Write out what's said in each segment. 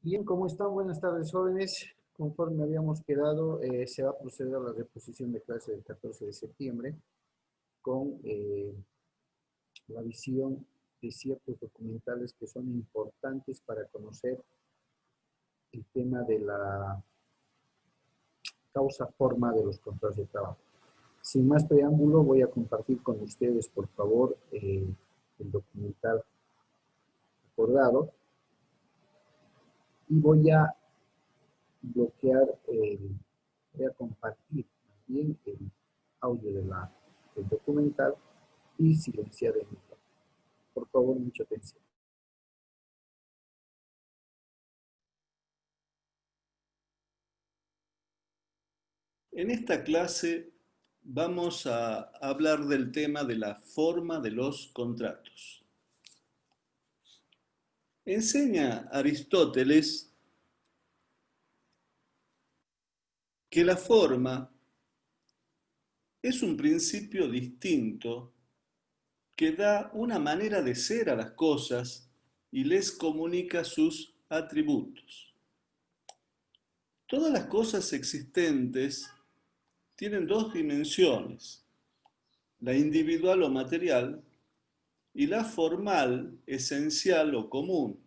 Bien, ¿cómo están? Buenas tardes, jóvenes. Conforme habíamos quedado, se va a proceder a la reposición de clase del 14 de septiembre con la visión de ciertos documentales que son importantes para conocer el tema de la causa-forma de los contratos de trabajo. Sin más preámbulo, voy a compartir con ustedes, por favor, el documental acordado y bloquear, voy a compartir también el audio del documental y silenciar el micrófono. Por favor, mucha atención. En esta clase vamos a hablar del tema de la forma de los contratos. Enseña Aristóteles que la forma es un principio distinto que da una manera de ser a las cosas y les comunica sus atributos. Todas las cosas existentes tienen dos dimensiones, la individual o material y la formal, esencial o común.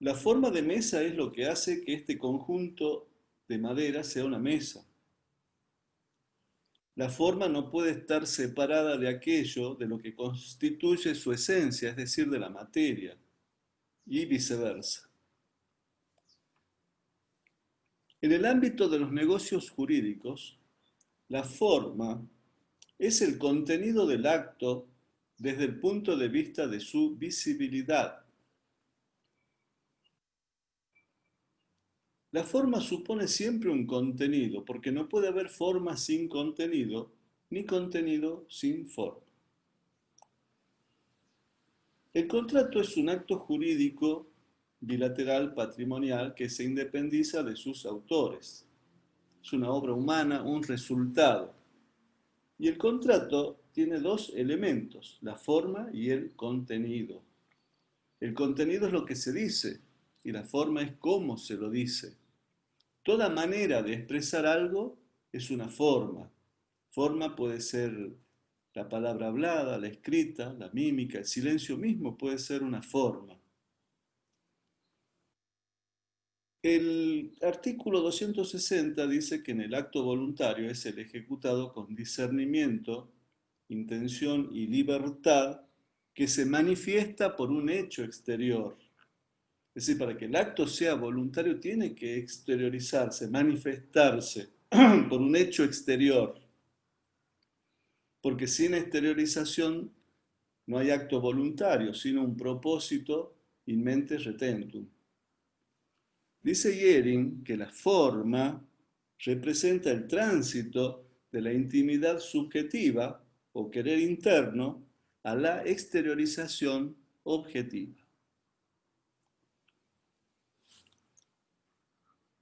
La forma de mesa es lo que hace que este conjunto de madera sea una mesa. La forma no puede estar separada de aquello de lo que constituye su esencia, es decir, de la materia, y viceversa. En el ámbito de los negocios jurídicos, la forma es el contenido del acto desde el punto de vista de su visibilidad. La forma supone siempre un contenido, porque no puede haber forma sin contenido, ni contenido sin forma. El contrato es un acto jurídico bilateral patrimonial que se independiza de sus autores. Es una obra humana, un resultado. Y el contrato tiene dos elementos, la forma y el contenido. El contenido es lo que se dice y la forma es cómo se lo dice. Toda manera de expresar algo es una forma. Forma puede ser la palabra hablada, la escrita, la mímica, el silencio mismo puede ser una forma. El artículo 260 dice que en el acto voluntario es el ejecutado con discernimiento, intención y libertad que se manifiesta por un hecho exterior. Es decir, para que el acto sea voluntario tiene que exteriorizarse, manifestarse por un hecho exterior. Porque sin exteriorización no hay acto voluntario, sino un propósito in mente retentum. Dice Yering que la forma representa el tránsito de la intimidad subjetiva o querer interno a la exteriorización objetiva.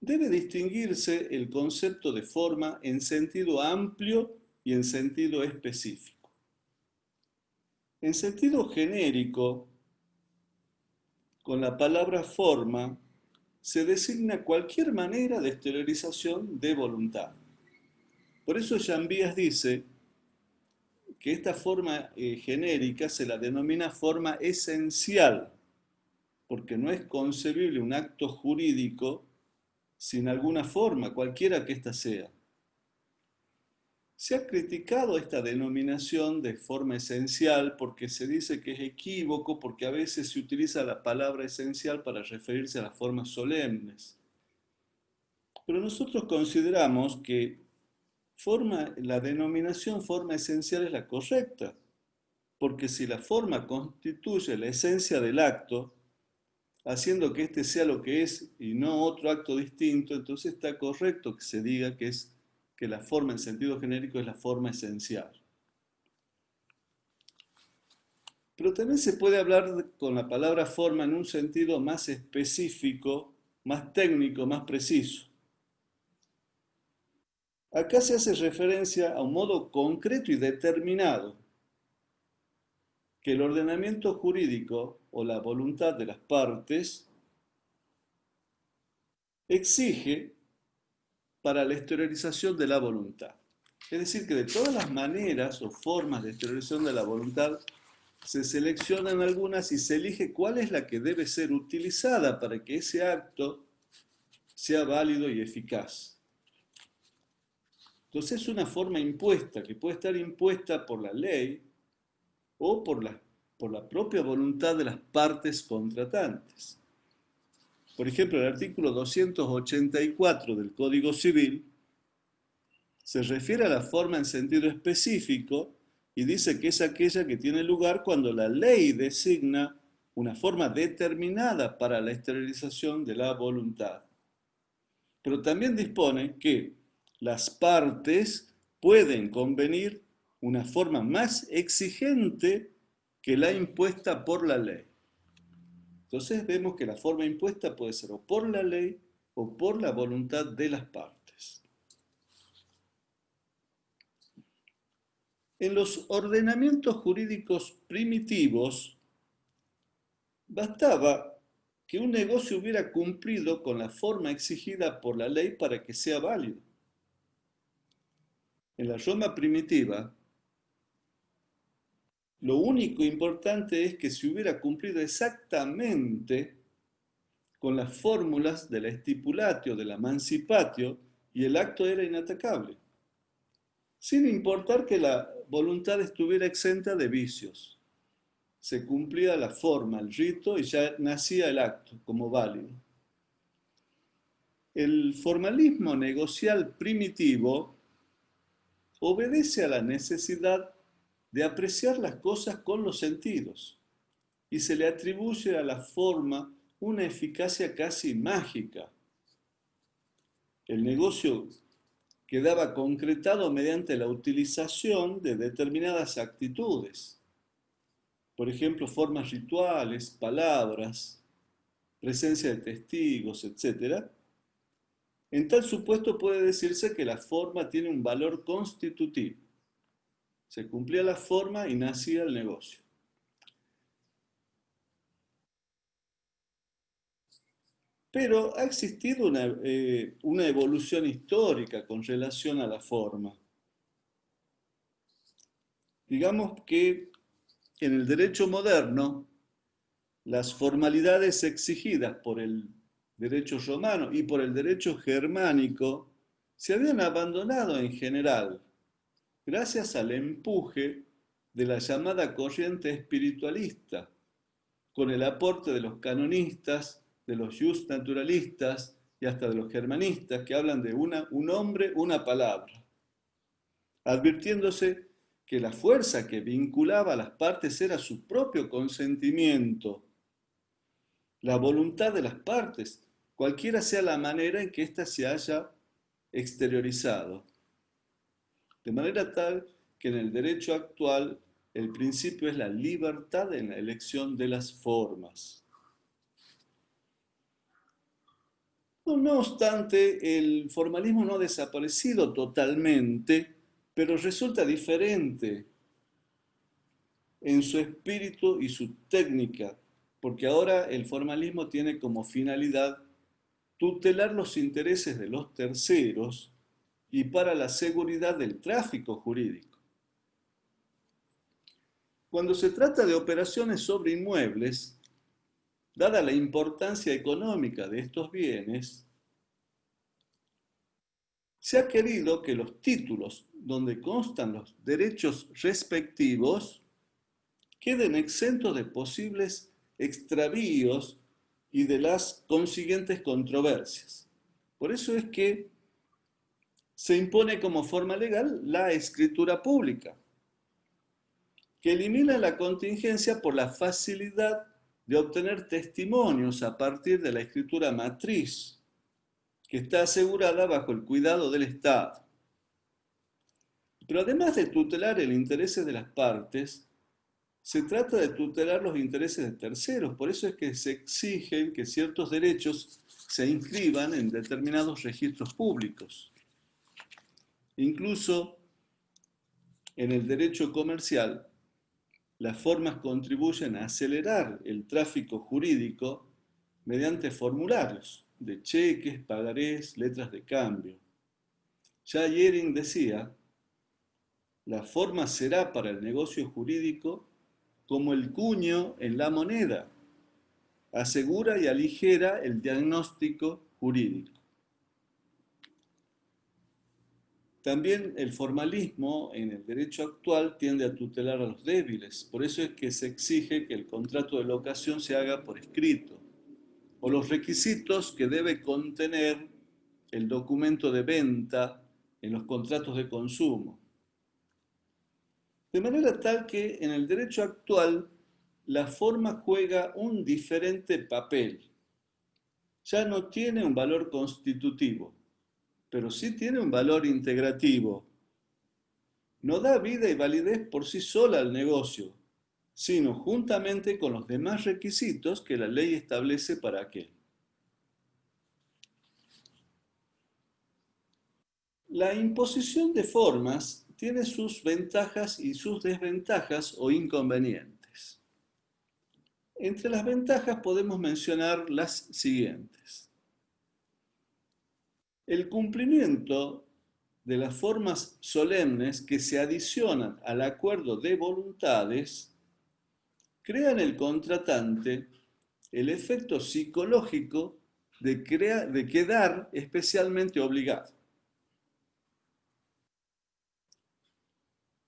Debe distinguirse el concepto de forma en sentido amplio y en sentido específico. En sentido genérico, con la palabra forma se designa cualquier manera de exteriorización de voluntad. Por eso Jambías dice que esta forma genérica se la denomina forma esencial, porque no es concebible un acto jurídico sin alguna forma, cualquiera que ésta sea. Se ha criticado esta denominación de forma esencial porque se dice que es equívoco, porque a veces se utiliza la palabra esencial para referirse a las formas solemnes. Pero nosotros consideramos que la denominación forma esencial es la correcta, porque si la forma constituye la esencia del acto, haciendo que éste sea lo que es y no otro acto distinto, entonces está correcto que se diga que la forma en sentido genérico es la forma esencial. Pero también se puede hablar con la palabra forma en un sentido más específico, más técnico, más preciso. Acá se hace referencia a un modo concreto y determinado que el ordenamiento jurídico o la voluntad de las partes exige para la exteriorización de la voluntad. Es decir, que de todas las maneras o formas de exteriorización de la voluntad, se seleccionan algunas y se elige cuál es la que debe ser utilizada para que ese acto sea válido y eficaz. Entonces es una forma impuesta, que puede estar impuesta por la ley o por la propia voluntad de las partes contratantes. Por ejemplo, el artículo 284 del Código Civil se refiere a la forma en sentido específico y dice que es aquella que tiene lugar cuando la ley designa una forma determinada para la exteriorización de la voluntad. Pero también dispone que las partes pueden convenir una forma más exigente que la impuesta por la ley. Entonces vemos que la forma impuesta puede ser o por la ley o por la voluntad de las partes. En los ordenamientos jurídicos primitivos, bastaba que un negocio hubiera cumplido con la forma exigida por la ley para que sea válido. En la Roma primitiva, lo único importante es que se hubiera cumplido exactamente con las fórmulas de la stipulatio, de la mancipatio, y el acto era inatacable, sin importar que la voluntad estuviera exenta de vicios. Se cumplía la forma, el rito, y ya nacía el acto como válido. El formalismo negocial primitivo obedece a la necesidad de apreciar las cosas con los sentidos y se le atribuye a la forma una eficacia casi mágica. El negocio quedaba concretado mediante la utilización de determinadas actitudes, por ejemplo, formas rituales, palabras, presencia de testigos, etc. En tal supuesto puede decirse que la forma tiene un valor constitutivo. Se cumplía la forma y nacía el negocio. Pero ha existido una evolución histórica con relación a la forma. Digamos que en el derecho moderno, las formalidades exigidas por el derecho romano y por el derecho germánico se habían abandonado en general, gracias al empuje de la llamada corriente espiritualista, con el aporte de los canonistas, de los justnaturalistas y hasta de los germanistas que hablan de un hombre, una palabra, advirtiéndose que la fuerza que vinculaba a las partes era su propio consentimiento, la voluntad de las partes, cualquiera sea la manera en que ésta se haya exteriorizado. De manera tal que en el derecho actual el principio es la libertad en la elección de las formas. No obstante, el formalismo no ha desaparecido totalmente, pero resulta diferente en su espíritu y su técnica, porque ahora el formalismo tiene como finalidad tutelar los intereses de los terceros y para la seguridad del tráfico jurídico. Cuando se trata de operaciones sobre inmuebles, dada la importancia económica de estos bienes, se ha querido que los títulos donde constan los derechos respectivos queden exentos de posibles extravíos y de las consiguientes controversias. Por eso es que se impone como forma legal la escritura pública, que elimina la contingencia por la facilidad de obtener testimonios a partir de la escritura matriz, que está asegurada bajo el cuidado del Estado. Pero además de tutelar el interés de las partes, se trata de tutelar los intereses de terceros. Por eso es que se exigen que ciertos derechos se inscriban en determinados registros públicos. Incluso en el derecho comercial, las formas contribuyen a acelerar el tráfico jurídico mediante formularios de cheques, pagarés, letras de cambio. Ya Yering decía, la forma será para el negocio jurídico como el cuño en la moneda, asegura y aligera el diagnóstico jurídico. También el formalismo en el derecho actual tiende a tutelar a los débiles, por eso es que se exige que el contrato de locación se haga por escrito, o los requisitos que debe contener el documento de venta en los contratos de consumo. De manera tal que en el derecho actual la forma juega un diferente papel. Ya no tiene un valor constitutivo, pero sí tiene un valor integrativo. No da vida y validez por sí sola al negocio, sino juntamente con los demás requisitos que la ley establece para aquel. La imposición de formas tiene sus ventajas y sus desventajas o inconvenientes. Entre las ventajas podemos mencionar las siguientes. El cumplimiento de las formas solemnes que se adicionan al acuerdo de voluntades crea en el contratante el efecto psicológico de quedar especialmente obligado.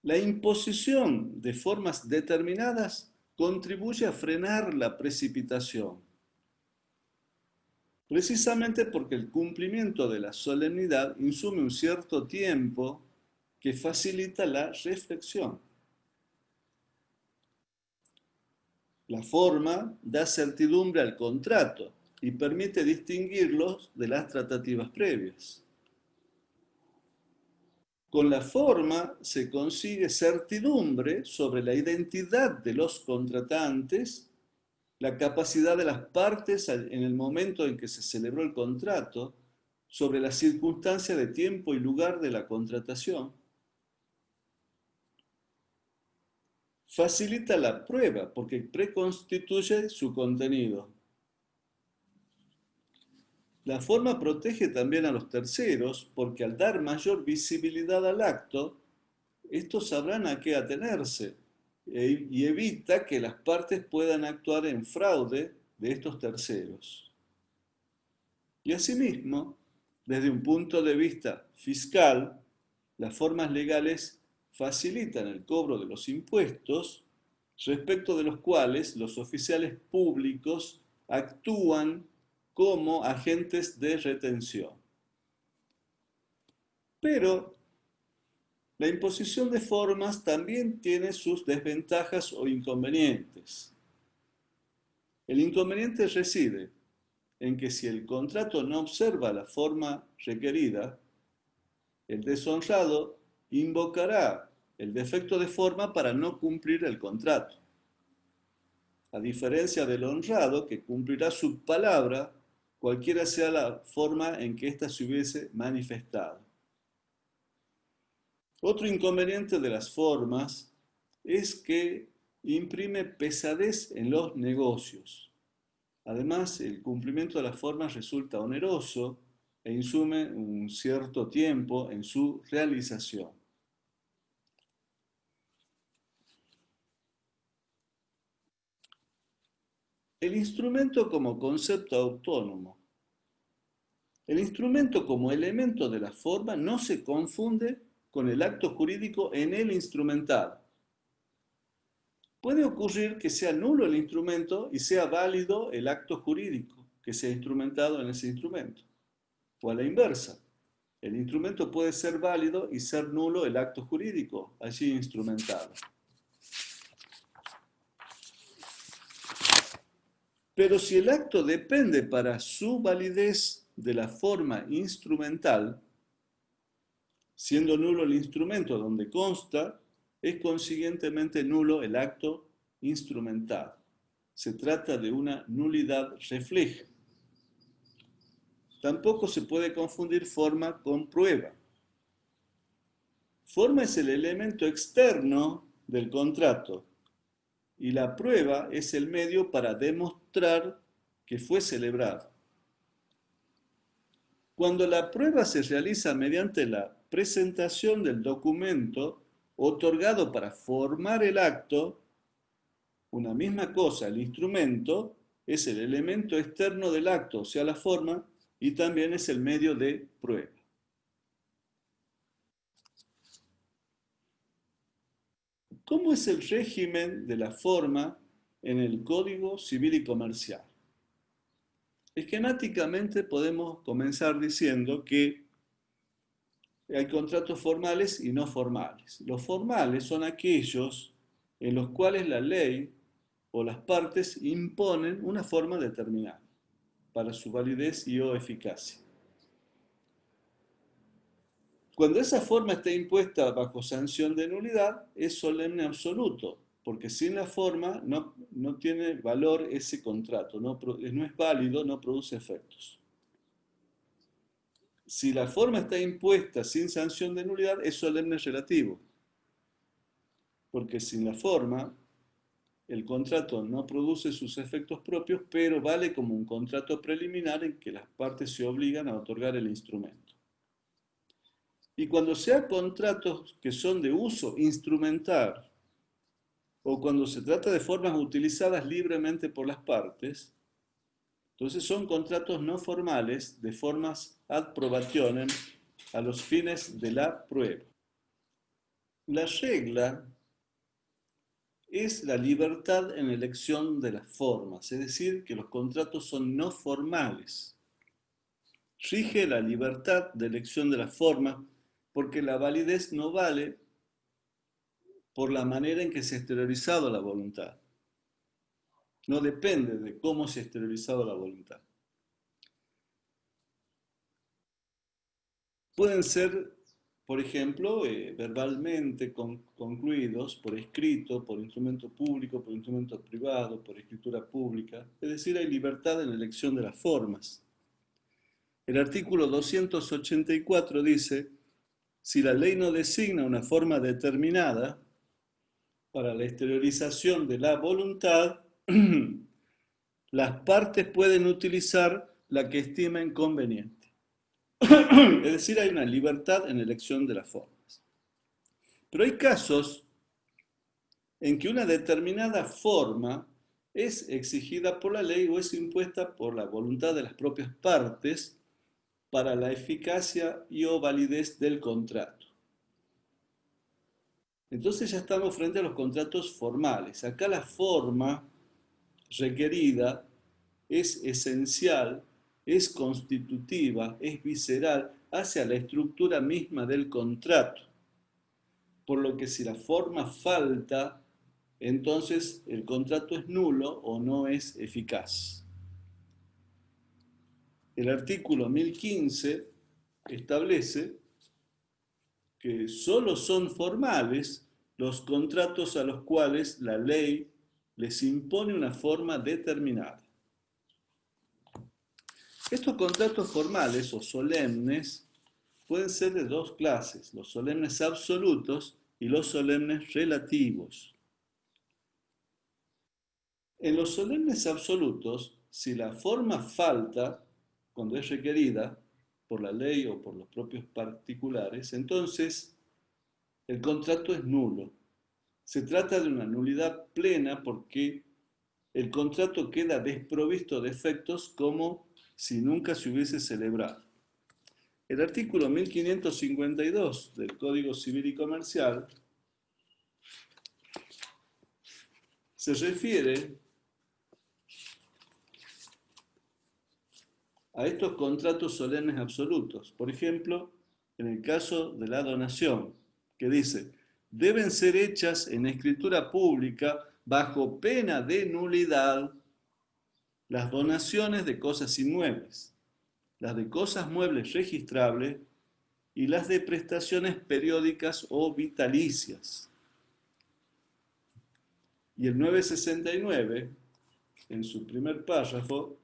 La imposición de formas determinadas contribuye a frenar la precipitación, precisamente porque el cumplimiento de la solemnidad insume un cierto tiempo que facilita la reflexión. La forma da certidumbre al contrato y permite distinguirlos de las tratativas previas. Con la forma se consigue certidumbre sobre la identidad de los contratantes, la capacidad de las partes en el momento en que se celebró el contrato, sobre la circunstancia de tiempo y lugar de la contratación. Facilita la prueba porque preconstituye su contenido. La forma protege también a los terceros porque al dar mayor visibilidad al acto, estos sabrán a qué atenerse y evita que las partes puedan actuar en fraude de estos terceros. Y asimismo, desde un punto de vista fiscal, las formas legales facilitan el cobro de los impuestos respecto de los cuales los oficiales públicos actúan como agentes de retención. Pero la imposición de formas también tiene sus desventajas o inconvenientes. El inconveniente reside en que si el contrato no observa la forma requerida, el deshonrado invocará el defecto de forma para no cumplir el contrato, a diferencia del honrado que cumplirá su palabra cualquiera sea la forma en que ésta se hubiese manifestado. Otro inconveniente de las formas es que imprime pesadez en los negocios. Además, el cumplimiento de las formas resulta oneroso e insume un cierto tiempo en su realización. El instrumento como concepto autónomo. El instrumento como elemento de la forma no se confunde con el acto jurídico en el instrumentado. Puede ocurrir que sea nulo el instrumento y sea válido el acto jurídico que sea instrumentado en ese instrumento. O a la inversa, el instrumento puede ser válido y ser nulo el acto jurídico allí instrumentado. Pero si el acto depende para su validez de la forma instrumental, siendo nulo el instrumento donde consta, es consiguientemente nulo el acto instrumentado. Se trata de una nulidad refleja. Tampoco se puede confundir forma con prueba. Forma es el elemento externo del contrato y la prueba es el medio para demostrar que fue celebrado. Cuando la prueba se realiza mediante la presentación del documento otorgado para formar el acto, una misma cosa, el instrumento es el elemento externo del acto, o sea, la forma, y también es el medio de prueba. ¿Cómo es el régimen de la forma en el Código Civil y Comercial? Esquemáticamente podemos comenzar diciendo que hay contratos formales y no formales. Los formales son aquellos en los cuales la ley o las partes imponen una forma determinada para su validez y o eficacia. Cuando esa forma está impuesta bajo sanción de nulidad, es solemne absoluto, porque sin la forma no tiene valor ese contrato, no es válido, no produce efectos. Si la forma está impuesta sin sanción de nulidad, es solemne relativo, porque sin la forma el contrato no produce sus efectos propios, pero vale como un contrato preliminar en que las partes se obligan a otorgar el instrumento. Y cuando sea contratos que son de uso instrumental, o cuando se trata de formas utilizadas libremente por las partes, entonces son contratos no formales de formas ad probationem a los fines de la prueba. La regla es la libertad en elección de las formas, es decir, que los contratos son no formales. Rige la libertad de elección de las formas porque la validez no vale por la manera en que se ha exteriorizado la voluntad. No depende de cómo se ha exteriorizado la voluntad. Pueden ser, por ejemplo, verbalmente concluidos, por escrito, por instrumento público, por instrumento privado, por escritura pública. Es decir, hay libertad en la elección de las formas. El artículo 284 dice, si la ley no designa una forma determinada para la exteriorización de la voluntad, las partes pueden utilizar la que estimen conveniente. Es decir, hay una libertad en elección de las formas. Pero hay casos en que una determinada forma es exigida por la ley o es impuesta por la voluntad de las propias partes para la eficacia y o validez del contrato. Entonces ya estamos frente a los contratos formales. Acá la forma requerida es esencial, es constitutiva, es visceral hacia la estructura misma del contrato. Por lo que si la forma falta, entonces el contrato es nulo o no es eficaz. El artículo 1015 establece que solo son formales los contratos a los cuales la ley les impone una forma determinada. Estos contratos formales o solemnes pueden ser de dos clases, los solemnes absolutos y los solemnes relativos. En los solemnes absolutos, si la forma falta, cuando es requerida por la ley o por los propios particulares, entonces el contrato es nulo. Se trata de una nulidad plena porque el contrato queda desprovisto de efectos como si nunca se hubiese celebrado. El artículo 1552 del Código Civil y Comercial se refiere a estos contratos solemnes absolutos. Por ejemplo, en el caso de la donación, que dice, deben ser hechas en escritura pública bajo pena de nulidad las donaciones de cosas inmuebles, las de cosas muebles registrables y las de prestaciones periódicas o vitalicias. Y el 969, en su primer párrafo,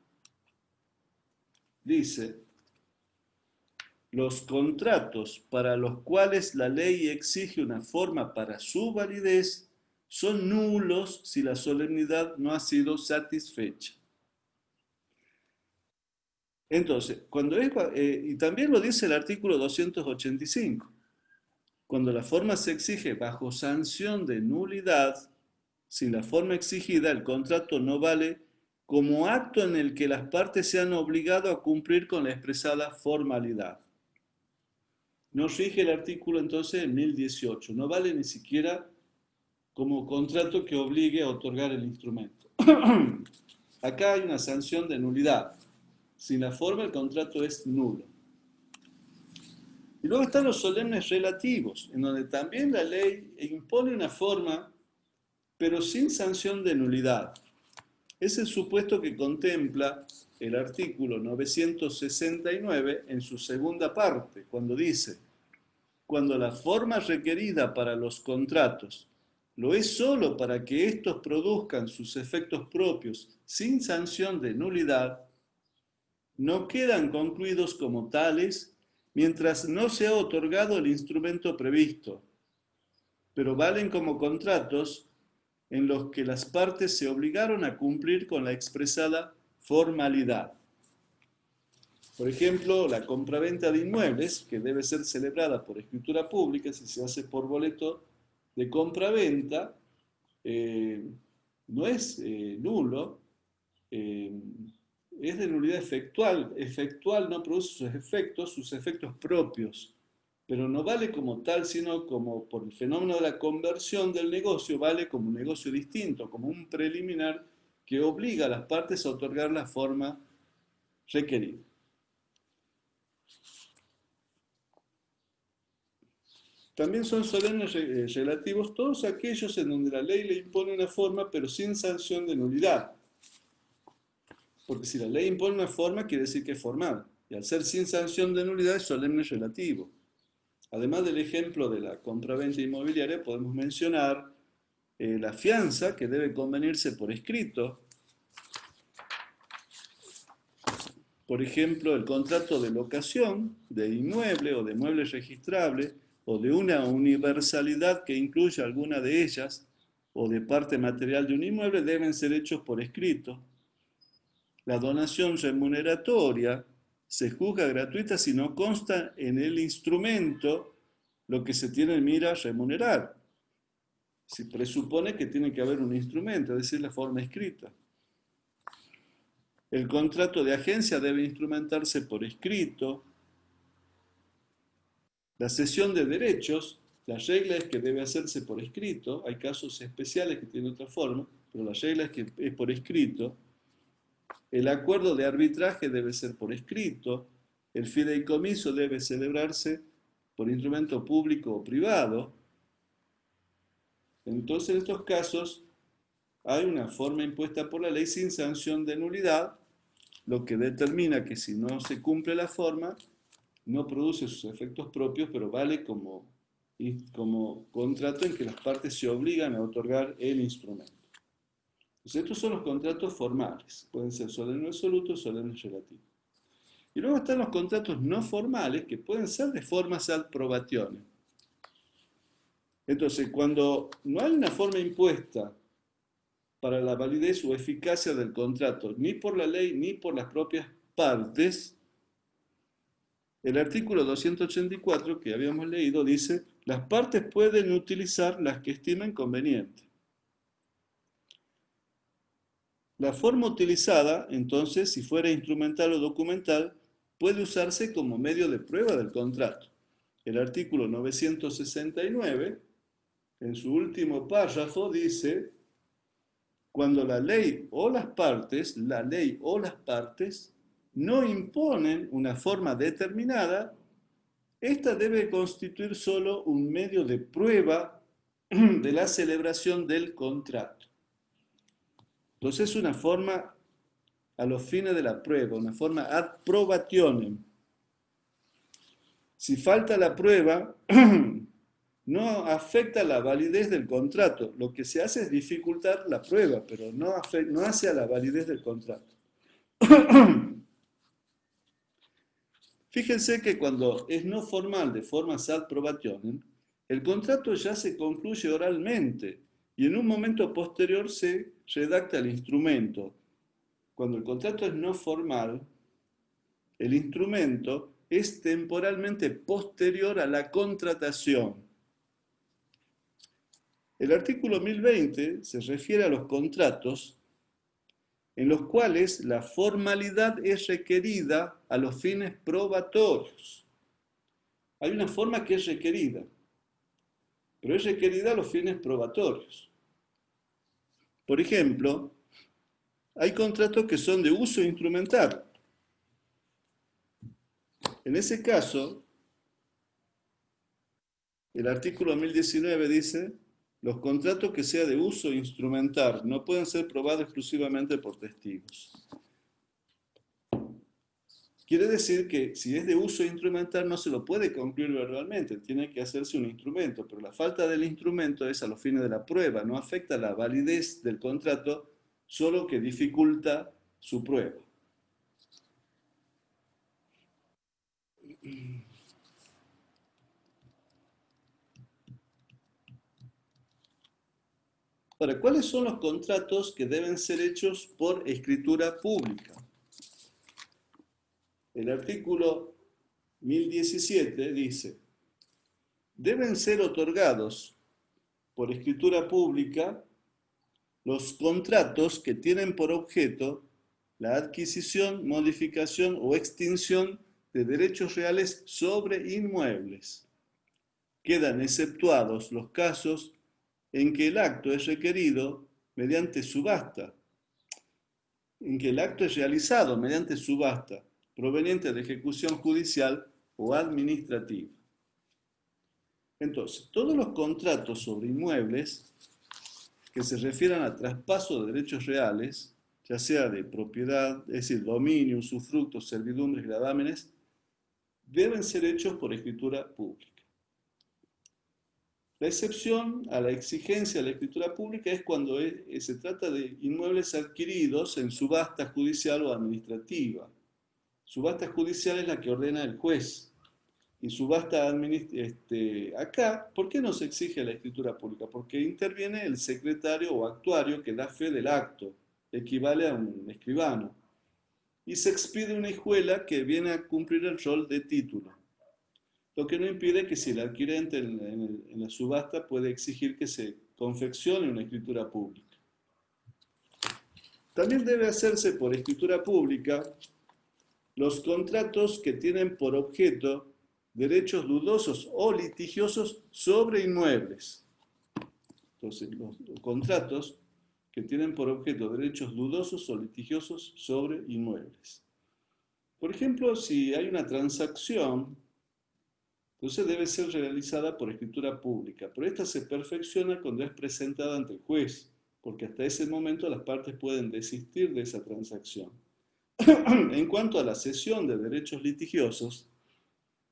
dice, los contratos para los cuales la ley exige una forma para su validez son nulos si la solemnidad no ha sido satisfecha. Entonces, y también lo dice el artículo 285, cuando la forma se exige bajo sanción de nulidad, sin la forma exigida, el contrato no vale como acto en el que las partes se han obligado a cumplir con la expresada formalidad. Nos rige el artículo entonces 1018, no vale ni siquiera como contrato que obligue a otorgar el instrumento. Acá hay una sanción de nulidad. Sin la forma, el contrato es nulo. Y luego están los solemnes relativos, en donde también la ley impone una forma, pero sin sanción de nulidad. Es el supuesto que contempla el artículo 969 en su segunda parte, cuando dice: cuando la forma requerida para los contratos lo es sólo para que éstos produzcan sus efectos propios sin sanción de nulidad, no quedan concluidos como tales mientras no se ha otorgado el instrumento previsto, pero valen como contratos en los que las partes se obligaron a cumplir con la expresada formalidad. Por ejemplo, la compraventa de inmuebles, que debe ser celebrada por escritura pública, si se hace por boleto de compraventa, no es nulo, es de nulidad efectual. Efectual no produce sus efectos propios, pero no vale como tal, sino como por el fenómeno de la conversión del negocio, vale como un negocio distinto, como un preliminar que obliga a las partes a otorgar la forma requerida. También son solemnes relativos todos aquellos en donde la ley le impone una forma pero sin sanción de nulidad. Porque si la ley impone una forma quiere decir que es formal. Y al ser sin sanción de nulidad es solemne relativo. Además del ejemplo de la compraventa inmobiliaria podemos mencionar la fianza que debe convenirse por escrito. Por ejemplo, el contrato de locación de inmueble o de mueble registrable o de una universalidad que incluya alguna de ellas o de parte material de un inmueble deben ser hechos por escrito. La donación remuneratoria se juzga gratuita si no consta en el instrumento lo que se tiene en mira remunerar. Se presupone que tiene que haber un instrumento, es decir, la forma escrita. El contrato de agencia debe instrumentarse por escrito. La cesión de derechos, la regla es que debe hacerse por escrito. Hay casos especiales que tienen otra forma, pero la regla es que es por escrito. El acuerdo de arbitraje debe ser por escrito. El fideicomiso debe celebrarse por instrumento público o privado. Entonces, en estos casos, hay una forma impuesta por la ley sin sanción de nulidad, lo que determina que si no se cumple la forma, no produce sus efectos propios, pero vale como contrato en que las partes se obligan a otorgar el instrumento. Entonces, estos son los contratos formales. Pueden ser solemnes absolutos o solemnes relativos. Y luego están los contratos no formales, que pueden ser de formas ad probatione. Entonces, cuando no hay una forma impuesta para la validez o eficacia del contrato, ni por la ley ni por las propias partes, el artículo 284 que habíamos leído dice: las partes pueden utilizar las que estimen conveniente. La forma utilizada, entonces, si fuera instrumental o documental, puede usarse como medio de prueba del contrato. El artículo 969, en su último párrafo, dice: cuando la ley o las partes no imponen una forma determinada, esta debe constituir solo un medio de prueba de la celebración del contrato. Entonces es una forma a los fines de la prueba, una forma ad probationem. Si falta la prueba, no afecta la validez del contrato. Lo que se hace es dificultar la prueba, pero no hace a la validez del contrato. Fíjense que cuando es no formal de forma ad probationem, el contrato ya se concluye oralmente y en un momento posterior se redacta el instrumento. Cuando el contrato es no formal, el instrumento es temporalmente posterior a la contratación. El artículo 1020 se refiere a los contratos en los cuales la formalidad es requerida a los fines probatorios. Hay una forma que es requerida, pero es requerida a los fines probatorios. Por ejemplo, hay contratos que son de uso instrumental. En ese caso, el artículo 1019 dice, los contratos que sean de uso instrumental no pueden ser probados exclusivamente por testigos. Quiere decir que si es de uso instrumental no se lo puede concluir verbalmente, tiene que hacerse un instrumento, pero la falta del instrumento es a los fines de la prueba, no afecta la validez del contrato, solo que dificulta su prueba. Ahora, ¿cuáles son los contratos que deben ser hechos por escritura pública? El artículo 1017 dice, deben ser otorgados por escritura pública los contratos que tienen por objeto la adquisición, modificación o extinción de derechos reales sobre inmuebles. Quedan exceptuados los casos en que el acto es requerido mediante subasta, en que el acto es realizado mediante subasta, proveniente de ejecución judicial o administrativa. Entonces, todos los contratos sobre inmuebles que se refieran a traspaso de derechos reales, ya sea de propiedad, es decir, dominio, usufructo, servidumbres, gravámenes, deben ser hechos por escritura pública. La excepción a la exigencia de la escritura pública es cuando se trata de inmuebles adquiridos en subasta judicial o administrativa. Subasta judicial es la que ordena el juez. Y subasta acá, ¿por qué no se exige la escritura pública? Porque interviene el secretario o actuario que da fe del acto, equivale a un escribano. Y se expide una hijuela que viene a cumplir el rol de título. Lo que no impide que si el adquirente en la subasta puede exigir que se confeccione una escritura pública. También debe hacerse por escritura pública los contratos que tienen por objeto derechos dudosos o litigiosos sobre inmuebles. Entonces, los contratos que tienen por objeto derechos dudosos o litigiosos sobre inmuebles. Por ejemplo, si hay una transacción, entonces debe ser realizada por escritura pública, pero esta se perfecciona cuando es presentada ante el juez, porque hasta ese momento las partes pueden desistir de esa transacción. En cuanto a la cesión de derechos litigiosos,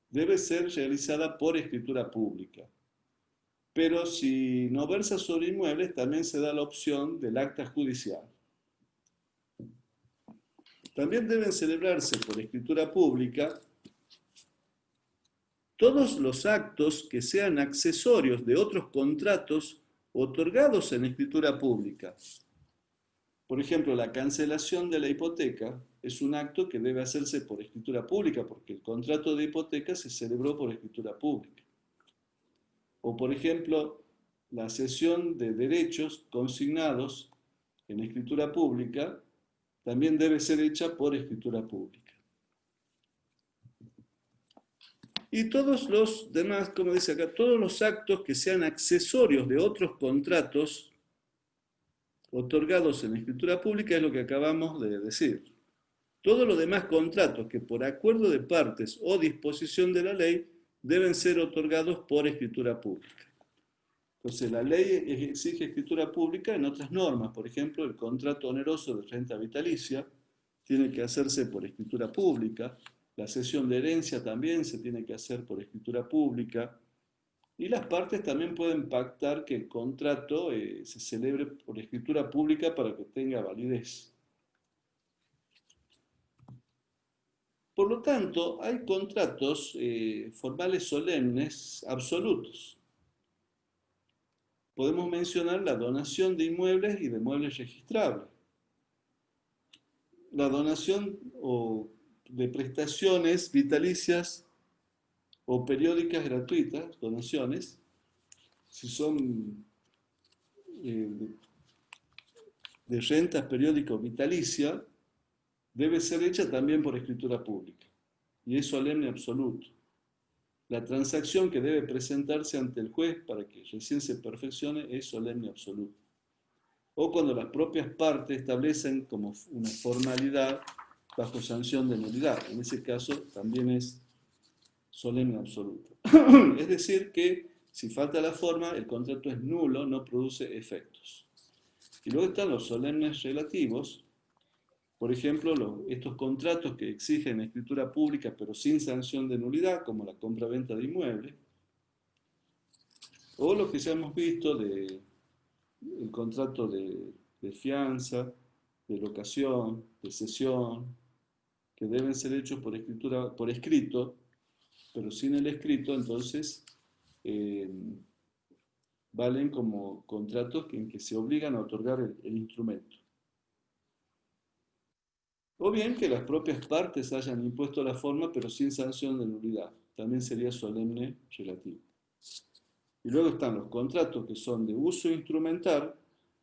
debe ser realizada por escritura pública. Pero si no versa sobre inmuebles, también se da la opción del acta judicial. También deben celebrarse por escritura pública todos los actos que sean accesorios de otros contratos otorgados en escritura pública. Por ejemplo, la cancelación de la hipoteca es un acto que debe hacerse por escritura pública, porque el contrato de hipoteca se celebró por escritura pública. O, por ejemplo, la cesión de derechos consignados en escritura pública también debe ser hecha por escritura pública. Y todos los demás, como dice acá, todos los actos que sean accesorios de otros contratos otorgados en escritura pública es lo que acabamos de decir. Todos los demás contratos que por acuerdo de partes o disposición de la ley deben ser otorgados por escritura pública. Entonces, la ley exige escritura pública en otras normas. Por ejemplo, el contrato oneroso de renta vitalicia tiene que hacerse por escritura pública. La cesión de herencia también se tiene que hacer por escritura pública. Y las partes también pueden pactar que el contrato se celebre por escritura pública para que tenga validez. Por lo tanto, hay contratos formales solemnes absolutos. Podemos mencionar la donación de inmuebles y de muebles registrables. La donación de prestaciones vitalicias o periódicas gratuitas, donaciones, si son de renta periódica o vitalicia, debe ser hecha también por escritura pública, y es solemne absoluto. La transacción que debe presentarse ante el juez para que recién se perfeccione es solemne absoluto. O cuando las propias partes establecen como una formalidad bajo sanción de nulidad. En ese caso también es solemne absoluto. Es decir que si falta la forma, el contrato es nulo, no produce efectos. Y luego están los solemnes relativos. Por ejemplo, estos contratos que exigen escritura pública pero sin sanción de nulidad, como la compra-venta de inmuebles, o los que ya hemos visto del contrato de fianza, de locación, de cesión, que deben ser hechos por escrito, pero sin el escrito, entonces valen como contratos en que se obligan a otorgar el instrumento. O bien que las propias partes hayan impuesto la forma, pero sin sanción de nulidad. También sería solemne relativo. Y luego están los contratos que son de uso instrumental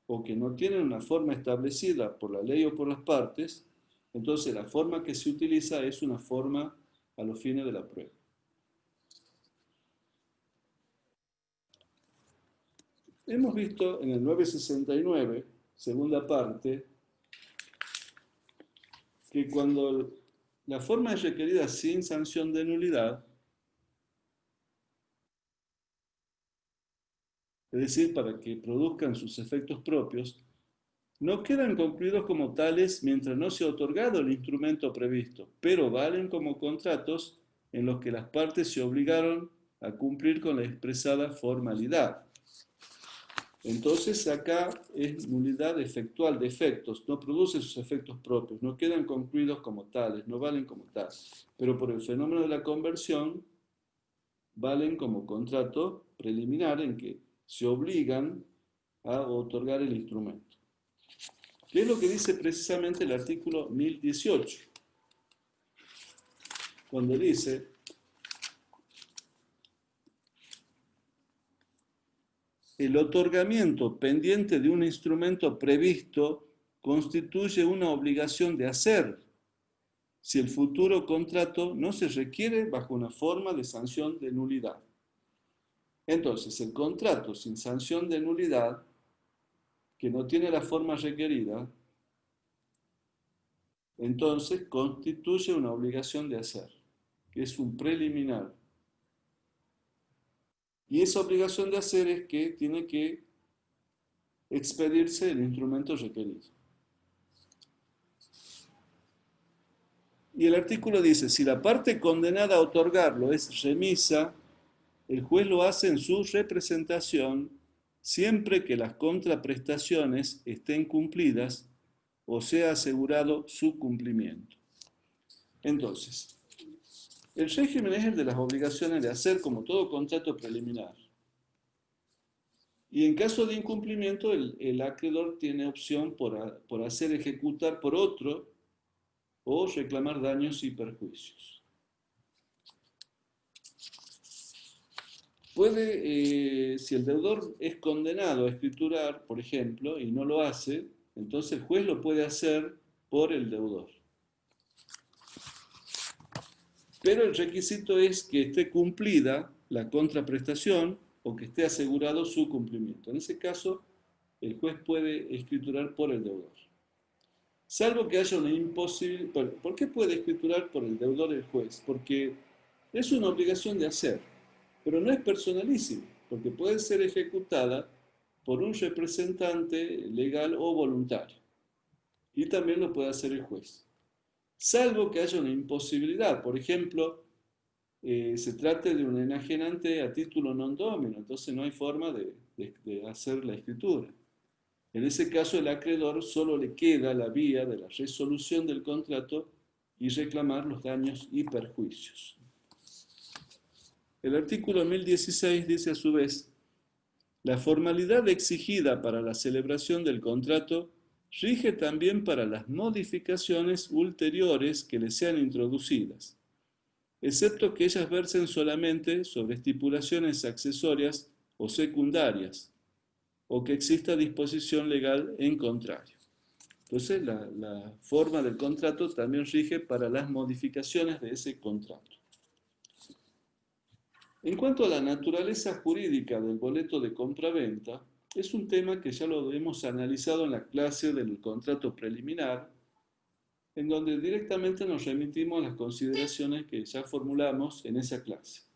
o que no tienen una forma establecida por la ley o por las partes. Entonces la forma que se utiliza es una forma a los fines de la prueba. Hemos visto en el 969, segunda parte, que cuando la forma es requerida sin sanción de nulidad, es decir, para que produzcan sus efectos propios, no quedan concluidos como tales mientras no se ha otorgado el instrumento previsto, pero valen como contratos en los que las partes se obligaron a cumplir con la expresada formalidad. Entonces acá es nulidad efectual de efectos, no produce sus efectos propios, no quedan concluidos como tales, no valen como tales. Pero por el fenómeno de la conversión, valen como contrato preliminar en que se obligan a otorgar el instrumento. ¿Qué es lo que dice precisamente el artículo 1018? Cuando dice: el otorgamiento pendiente de un instrumento previsto constituye una obligación de hacer si el futuro contrato no se requiere bajo una forma de sanción de nulidad. Entonces, el contrato sin sanción de nulidad, que no tiene la forma requerida, entonces constituye una obligación de hacer, que es un preliminar. Y esa obligación de hacer es que tiene que expedirse el instrumento requerido. Y el artículo dice: si la parte condenada a otorgarlo es remisa, el juez lo hace en su representación siempre que las contraprestaciones estén cumplidas o sea asegurado su cumplimiento. Entonces, el régimen es el de las obligaciones de hacer como todo contrato preliminar. Y en caso de incumplimiento, el acreedor tiene opción por hacer ejecutar por otro o reclamar daños y perjuicios. Puede, si el deudor es condenado a escriturar, por ejemplo, y no lo hace, entonces el juez lo puede hacer por el deudor. Pero el requisito es que esté cumplida la contraprestación o que esté asegurado su cumplimiento. En ese caso, el juez puede escriturar por el deudor. Salvo que haya una imposibilidad. ¿Por qué puede escriturar por el deudor el juez? Porque es una obligación de hacer, pero no es personalísima, porque puede ser ejecutada por un representante legal o voluntario. Y también lo puede hacer el juez. Salvo que haya una imposibilidad. Por ejemplo, se trate de un enajenante a título non domino, entonces no hay forma de hacer la escritura. En ese caso, el acreedor solo le queda la vía de la resolución del contrato y reclamar los daños y perjuicios. El artículo 1016 dice a su vez: la formalidad exigida para la celebración del contrato Rige también para las modificaciones ulteriores que le sean introducidas, excepto que ellas versen solamente sobre estipulaciones accesorias o secundarias, o que exista disposición legal en contrario. Entonces, la forma del contrato también rige para las modificaciones de ese contrato. En cuanto a la naturaleza jurídica del boleto de compraventa, es un tema que ya lo hemos analizado en la clase del contrato preliminar, en donde directamente nos remitimos a las consideraciones que ya formulamos en esa clase.